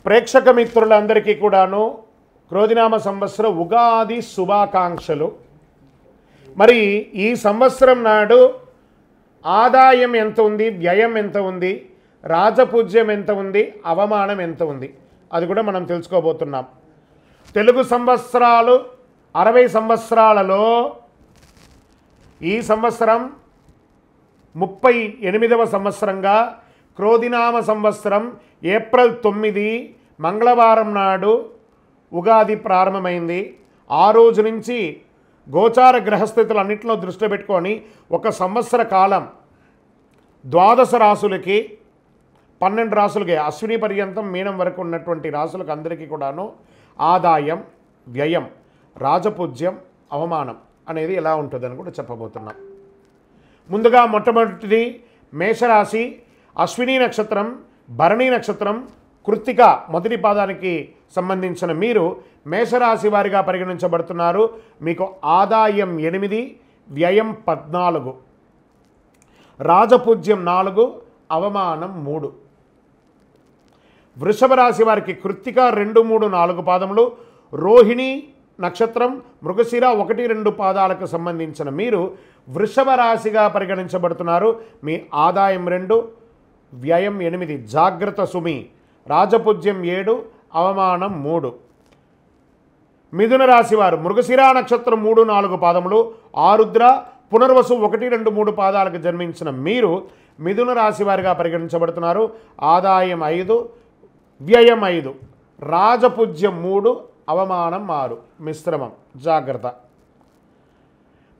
ప్రేక్షక మిత్రులందరికీ కూడాను క్రోధినామ సంవత్సర ఉగాది శుభాకాంక్షలు. మరి ఈ సంవత్సరం నాడు ఆదాయం ఎంత ఉంది, వ్యయం ఎంత ఉంది, రాజపూజ్యం ఎంత ఉంది, అవమానం ఎంత ఉంది, అది కూడా మనం తెలుసుకోబోతున్నాం. తెలుగు సంవత్సరాలు 60 సంవత్సరాలలో ఈ సంవత్సరం 38వ సంవత్సరంగా క్రోధినామ సంవత్సరం ఏప్రిల్ 9 మంగళవారం నాడు ఉగాది ప్రారంభమైంది. ఆ రోజు నుంచి గోచార గ్రహస్థితులు అన్నింటిలో దృష్టి పెట్టుకొని ఒక సంవత్సర కాలం 12 రాసులకి 12 రాసులకి అశ్విని పర్యంతం మీనం వరకు ఉన్నటువంటి రాసులకు అందరికీ కూడాను ఆదాయం, వ్యయం, రాజపూజ్యం, అవమానం అనేది ఎలా ఉంటుందని కూడా చెప్పబోతున్నాం. ముందుగా మొట్టమొదటిది మేషరాశి, అశ్విని నక్షత్రం, భరణి నక్షత్రం, కృత్తిక మొదటి పాదానికి సంబంధించిన మీరు మేషరాశి వారిగా పరిగణించబడుతున్నారు. మీకు ఆదాయం 8, వ్యయం 14, రాజపూజ్యం 4, అవమానం 3. వృషభ రాశి వారికి కృత్తిక 2, 3, 4 పాదములు, రోహిణి నక్షత్రం, మృగశిర 1, 2 పాదాలకు సంబంధించిన మీరు వృషభ రాశిగా పరిగణించబడుతున్నారు. మీ ఆదాయం 2, వ్యయం 8, జాగ్రత్త సుమి, రాజపూజ్యం 7, అవమానం 3. మిథున రాశి వారు మృగశిర నక్షత్రం 3, 4 పాదములు, ఆరుద్ర, పునర్వసు 1, 2, 3 పాదాలకు జన్మించిన మీరు మిథున రాశి వారిగా పరిగణించబడుతున్నారు. ఆదాయం 5, వ్యయం 5, రాజపూజ్యం 3, అవమానం 6. మిశ్రమం, జాగ్రత్త.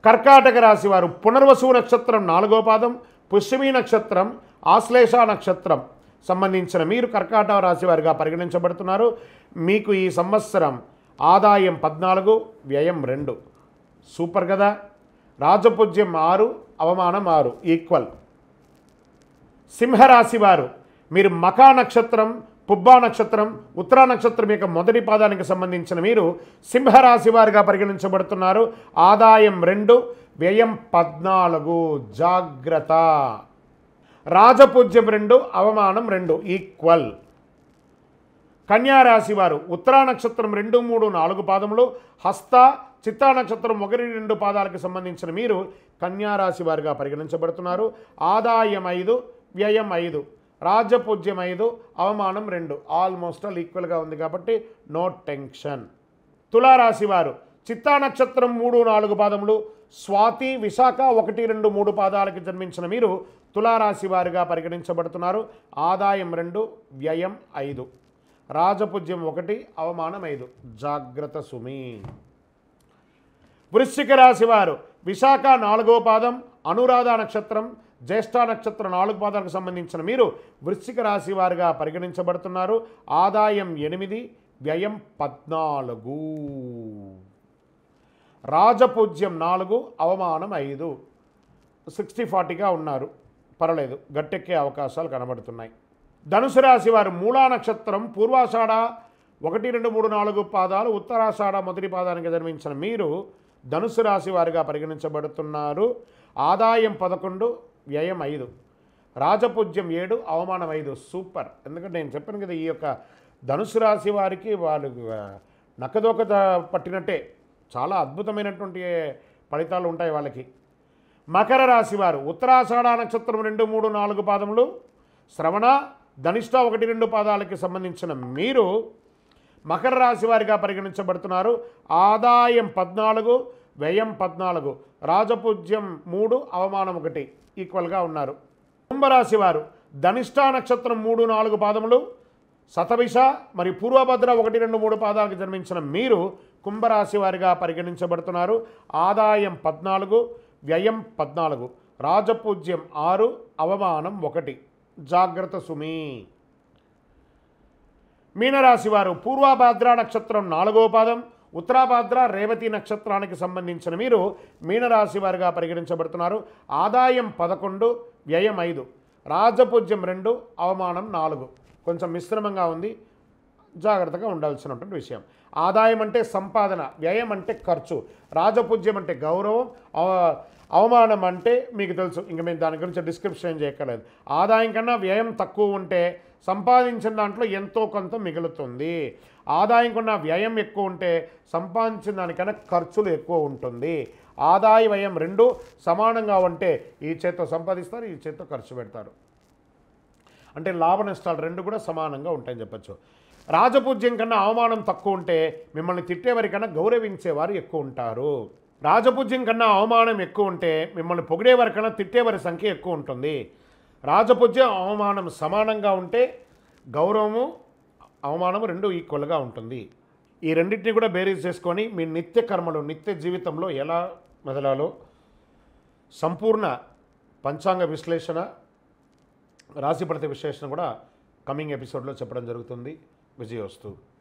కర్కాటక రాశి వారు పునర్వసు నక్షత్రం 4వ పాదం, పుష్యమి నక్షత్రం, ఆశ్లేష నక్షత్రం సంబంధించిన మీరు కర్కాటక రాశి వారిగా పరిగణించబడుతున్నారు. మీకు ఈ సంవత్సరం ఆదాయం 14, వ్యయం 2. సూపర్ కదా. రాజపూజ్యం 6, అవమానం 6 ఈక్వల్. సింహరాశి వారు మీరు మఖా నక్షత్రం, పుబ్బా నక్షత్రం, ఉత్తరా నక్షత్రం యొక్క మొదటి పాదానికి సంబంధించిన మీరు సింహరాశి వారిగా పరిగణించబడుతున్నారు. ఆదాయం 2, వ్యయం 14, జాగ్రత్త. రాజపూజ్యం 2, అవమానం 2 ఈక్వల్. కన్యారాశి వారు ఉత్తరా నక్షత్రం 2, 3, 4 పాదములు, హస్త, చిత్తా నక్షత్రం 1, 2 పాదాలకు సంబంధించిన మీరు కన్యారాశి వారిగా పరిగణించబడుతున్నారు. ఆదాయం 5, వ్యయం 5, రాజపూజ్యం 5, అవమానం 2. ఆల్మోస్ట్ ఆల్ ఈక్వల్గా ఉంది కాబట్టి నో టెన్షన్. తులారాశి వారు చిత్తా నక్షత్రం 3, 4 పాదములు, స్వాతి, విశాఖ 1, 2, 3 పాదాలకు జన్మించిన మీరు తులారాశి వారిగా పరిగణించబడుతున్నారు. ఆదాయం 2, వ్యయం 5, రాజపూజ్యం 1, అవమానం 5. జాగ్రత్త సుమి. వృశ్చిక రాశి వారు విశాఖ 4వ పాదం, అనురాధ నక్షత్రం, జ్యేష్ఠ నక్షత్రం 4 పాదాలకు సంబంధించిన మీరు వృశ్చిక రాశి వారిగా పరిగణించబడుతున్నారు. ఆదాయం 8, వ్యయం 14, రాజపూజ్యం 4, అవమానం 5. 60-40గా ఉన్నారు, పర్వాలేదు, గట్టెక్కే అవకాశాలు కనబడుతున్నాయి. ధనుసు రాశి వారు మూలా నక్షత్రం, పూర్వాషాఢ 1, 2, 3, 4 పాదాలు, ఉత్తరాషాఢ మొదటి పాదానికి జన్మించిన మీరు ధనుసు రాశి వారిగా పరిగణించబడుతున్నారు. ఆదాయం 11, వ్యయం 5, రాజపూజ్యం 7, అవమానం 5. సూపర్. ఎందుకంటే నేను చెప్పాను కదా, ఈ యొక్క ధనుసు రాశి వారికి వాళ్ళు నక్కదోక పట్టినట్టే చాలా అద్భుతమైనటువంటి ఫలితాలు ఉంటాయి వాళ్ళకి. మకర రాశి వారు ఉత్తరాషాఢ నక్షత్రం 2, 3, 4 పాదములు, శ్రవణ, ధనిష్ట 1, 2 పాదాలకి సంబంధించిన మీరు మకర రాశి వారిగా పరిగణించబడుతున్నారు. ఆదాయం 14, వ్యయం 14, రాజపూజ్యం 3, అవమానం 1 ఈక్వల్గా ఉన్నారు. కుంభరాశి వారు ధనిష్ట నక్షత్రం 3, 4 పాదములు, శతభిష మరియు పూర్వభద్ర 1, 2, 3 పాదాలకు జన్మించిన మీరు కుంభరాశి వారిగా పరిగణించబడుతున్నారు. ఆదాయం 14, వ్యయం 14, రాజపూజ్యం 6, అవమానం 1. జాగ్రత్త సుమి. మీనరాశి వారు పూర్వభద్ర నక్షత్రం 4వ పాదం, ఉత్తరాభద్ర, రేవతి నక్షత్రానికి సంబంధించిన మీరు మీనరాశి వారిగా పరిగణించబడుతున్నారు. ఆదాయం 11, వ్యయం 5, రాజపూజ్యం 2, అవమానం 4. కొంచెం మిశ్రమంగా ఉంది, జాగ్రత్తగా ఉండాల్సినటువంటి విషయం. ఆదాయం అంటే సంపాదన, వ్యయం అంటే ఖర్చు, రాజపూజ్యం అంటే గౌరవం, అవమానం అంటే మీకు తెలుసు, ఇంక మేము దాని గురించి డిస్క్రిప్షన్ చేయక్కర్లేదు. ఆదాయం కన్నా వ్యయం తక్కువ ఉంటే సంపాదించిన దాంట్లో ఎంతో కొంత మిగులుతుంది. ఆదాయం కన్నా వ్యయం ఎక్కువ ఉంటే సంపాదించిన దానికన్నా ఖర్చులు ఎక్కువ ఉంటుంది. ఆదాయ వ్యయం రెండు సమానంగా ఉంటే ఈ చేత్తో సంపాదిస్తారు, ఈ చేత్తో ఖర్చు పెడతారు. అంటే లాభ నష్టాలు రెండు కూడా సమానంగా ఉంటాయని చెప్పచ్చు. రాజపూజ్యం కన్నా అవమానం తక్కువ ఉంటే మిమ్మల్ని తిట్టేవారి కన్నా గౌరవించేవారు ఎక్కువ ఉంటారు. రాజపూజ్యం కన్నా అవమానం ఎక్కువ ఉంటే మిమ్మల్ని పొగిడేవారి కన్నా తిట్టేవారి సంఖ్య ఎక్కువ ఉంటుంది. రాజపూజ్యం అవమానం సమానంగా ఉంటే గౌరవము అవమానము రెండు ఈక్వల్గా ఉంటుంది. ఈ రెండింటిని కూడా బేరీజ్ చేసుకొని మీ నిత్య కర్మలు, నిత్య జీవితంలో ఎలా మెదలాలో సంపూర్ణ పంచాంగ విశ్లేషణ, రాశిఫలిత విశ్లేషణ కూడా కమింగ్ ఎపిసోడ్లో చెప్పడం జరుగుతుంది. విజయోస్తు.